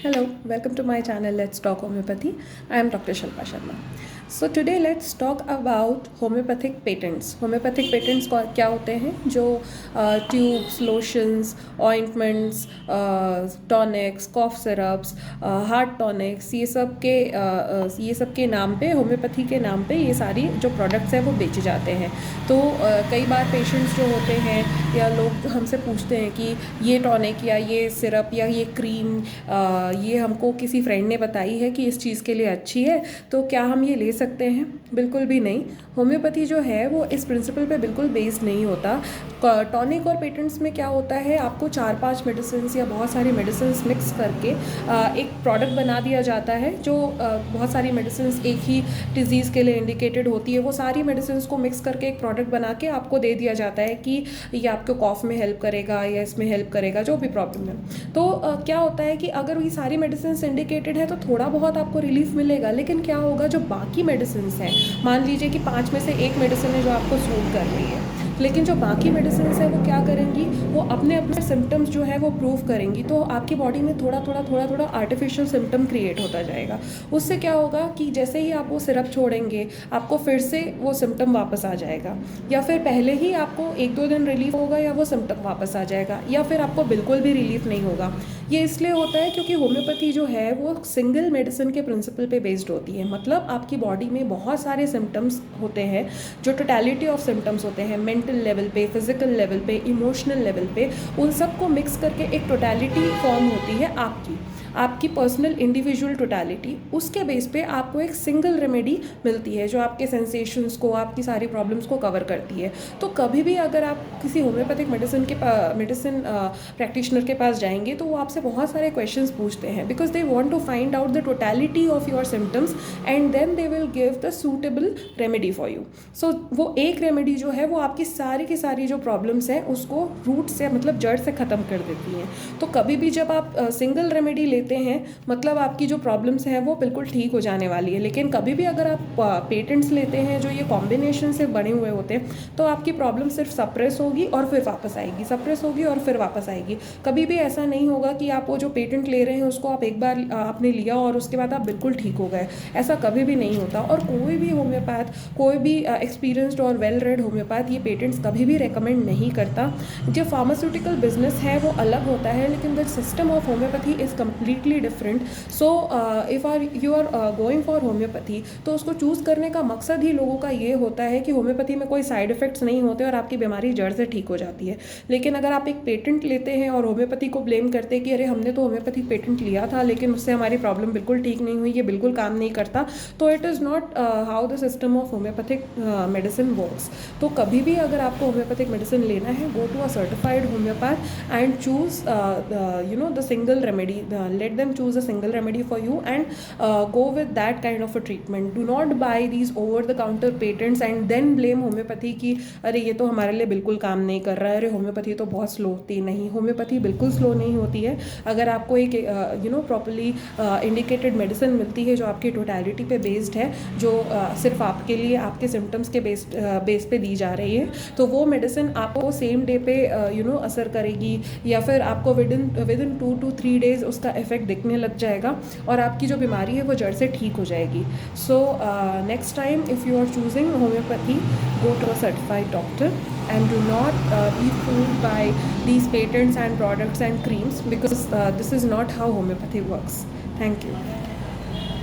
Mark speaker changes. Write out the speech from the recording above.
Speaker 1: Hello, welcome to my channel Let's Talk Homeopathy. I am Dr. Shilpa Sharma. So today let's talk about homeopathic patents. Homeopathic patents क्या होते हैं? जो tubes, lotions, ointments, tonics, कॉफ syrups, heart tonics, ये सब के नाम पे, homeopathy के नाम पे ये सारी जो प्रोडक्ट्स हैं वो बेचे जाते हैं. तो कई बार पेशेंट्स जो होते हैं या लोग हमसे पूछते हैं कि ये टॉनिक या ये सिरप या ये क्रीम ये हमको किसी फ्रेंड ने बताई है कि इस चीज़ के लिए अच्छी है, तो क्या हम ये ले सकते हैं? बिल्कुल भी नहीं. होम्योपैथी जो है वो इस प्रिंसिपल पे बिल्कुल बेस्ड नहीं होता. टॉनिक और पेटेंट्स में क्या होता है, आपको 4-5 मेडिसिन या बहुत सारी मेडिसिन मिक्स करके एक प्रोडक्ट बना दिया जाता है जो बहुत सारी मेडिसिन एक ही डिजीज़ के लिए इंडिकेटेड होती है. वो सारी मेडिसिन को मिक्स करके एक प्रोडक्ट बना के आपको दे दिया जाता है कि ये आपको कॉफ में हेल्प करेगा या इसमें हेल्प करेगा, जो भी प्रॉब्लम है. तो क्या होता है कि अगर ये सारी मेडिसिन इंडिकेटेड है तो थोड़ा बहुत आपको रिलीफ मिलेगा, लेकिन क्या होगा, जो बाकी मेडिसिन हैं, मान लीजिए कि 5 में से एक मेडिसिन है जो आपको सूट कर रही है, लेकिन जो बाकी मेडिसिन है वो क्या करेंगी, वो अपने अपने सिम्टम्स जो है वो प्रूव करेंगी. तो आपकी बॉडी में थोड़ा थोड़ा आर्टिफिशियल सिम्टम क्रिएट होता जाएगा. उससे क्या होगा कि जैसे ही आप वो सिरप छोड़ेंगे आपको फिर से वो सिम्टम वापस आ जाएगा, या फिर पहले ही आपको 1-2 दिन रिलीफ होगा या वो सिम्टम वापस आ जाएगा, या फिर आपको बिल्कुल भी रिलीफ नहीं होगा. ये इसलिए होता है क्योंकि होम्योपैथी जो है वो सिंगल मेडिसिन के प्रिंसिपल पे बेस्ड होती है. मतलब आपकी बॉडी में बहुत सारे सिम्टम्स होते हैं, जो टोटलिटी ऑफ सिम्टम्स होते हैं, मेंटल लेवल पे, फिजिकल लेवल पे, इमोशनल लेवल पे, उन सबको मिक्स करके एक टोटलिटी फॉर्म होती है आपकी पर्सनल इंडिविजुअल टोटलिटी. उसके बेस पे आपको एक सिंगल रेमेडी मिलती है जो आपके सेंसेशंस को, आपकी सारी प्रॉब्लम्स को कवर करती है. तो कभी भी अगर आप किसी होम्योपैथिक मेडिसिन प्रैक्टिशनर के पास जाएंगे तो वो आपसे बहुत सारे क्वेश्चंस पूछते हैं, because they want to find out the totality of your symptoms and then they will give the suitable remedy for you. So वो एक रेमेडी जो है वो आपकी सारी की सारी जो प्रॉब्लम्स हैं उसको रूट से, मतलब जड़ से ख़त्म कर देती हैं. तो कभी भी जब आप सिंगल रेमेडी लेते हैं, मतलब आपकी जो प्रॉब्लम्स हैं वो बिल्कुल ठीक हो जाने वाली है. लेकिन कभी भी अगर आप पेटेंट्स लेते हैं जो ये कॉम्बिनेशन से बने हुए होते हैं, तो आपकी प्रॉब्लम सिर्फ सप्रेस होगी और फिर वापस आएगी, सप्रेस होगी और फिर वापस आएगी. कभी भी ऐसा नहीं होगा कि आप वो जो पेटेंट ले रहे हैं उसको आप एक बार आपने लिया और उसके बाद आप बिल्कुल ठीक हो गए. ऐसा कभी भी नहीं होता. और कोई भी होम्योपैथ, कोई भी एक्सपीरियंस्ड और वेल रेड होम्योपैथ ये पेटेंट्स कभी भी रेकमेंड नहीं करता. जो फार्मास्यूटिकल बिजनेस है वो अलग होता है, लेकिन the system of homeopathy is completely different. So if you are going for homeopathy, तो उसको चूज़ करने का मकसद ही लोगों का ये होता है कि होम्योपैथी में कोई साइड इफेक्ट्स नहीं होते और आपकी बीमारी जड़ से ठीक हो जाती है. लेकिन अगर आप एक पेटेंट लेते हैं और होम्योपैथी को ब्लेम करते हैं कि अरे हमने तो होम्योपैथी पेटेंट लिया था लेकिन उससे हमारी प्रॉब्लम बिल्कुल ठीक नहीं हुई, ये बिल्कुल काम नहीं करता, तो it is not how the system of homeopathic medicine works. तो कभी भी अगर आपको होम्योपैथिक मेडिसिन लेना है, go to a certified homeopath and choose the single remedy. Let them choose a single remedy for you and go with that kind of a treatment. Do not buy these over the counter patents and then blame homeopathy कि अरे ये तो हमारे लिए बिल्कुल काम नहीं कर रहा है, अरे होम्योपैथी तो बहुत स्लो होती है. नहीं, होम्योपैथी बिल्कुल स्लो नहीं होती है. अगर आपको एक प्रॉपरली इंडिकेटेड मेडिसिन मिलती है जो आपकी टोटलिटी पे बेस्ड है, जो सिर्फ आपके लिए, आपके सिम्टम्स के बेस पे दी जा रही है, तो वो मेडिसिन आपको सेम डे पे असर करेगी, या फिर आपको विद इन 2 to 3 days उसका इफेक्ट दिखने लग जाएगा और आपकी जो बीमारी है वो जड़ से ठीक हो जाएगी. So next time if you are choosing homeopathy, go to a certified doctor and do not be fooled by these patents and products and creams, because this is not how homeopathy works. Thank you.